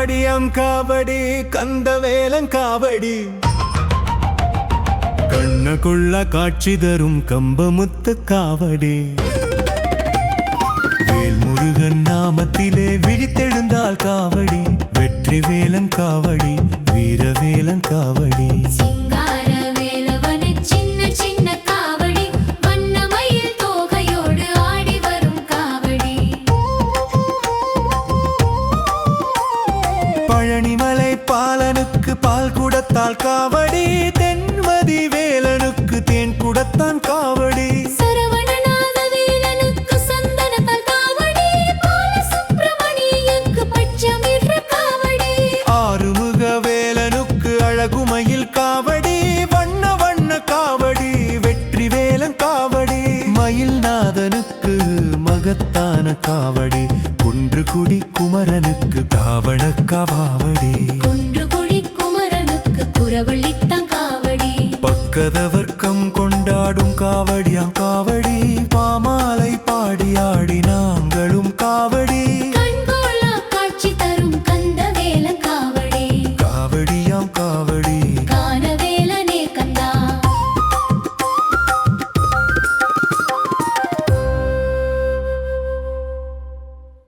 காவடி கந்தவேலன் காவடி கண்ணகுள்ள காட்சி தரும் கம்பமுத்து காவடி வேல்முருகன் நாமத்திலே விழித்தெழுந்தால் காவடி வெற்றிவேலன் காவடி வீரவேலன் காவடி பழனிமலை பாலனுக்கு பால் குடத்தால் காவடி தென்மதி வேலனுக்கு தேன் குடத்தான் காவடி சரவணநாதவேலனுக்கு சந்தனத்தால் காவடி பாலசுப்பிரமணியனுக்கு பச்சமிர்ர காவடி ஆறுமுக வேலனுக்கு அழகுமயில் காவடி வண்ண வண்ண காவடி வெற்றி வேலன் காவடி மயில்நாதனுக்கு மகத்தான காவடி குன்றுகுடி குமரனுக்கு காவட காவடி குன்றுகுடி குமரனுக்கு குரவள்ளித்தான் காவடி பக்கதவர்க்கம் கொண்டாடும் காவடியாம் காவடி பாமாலை பாடி ஆடி நாங்களும் காவடி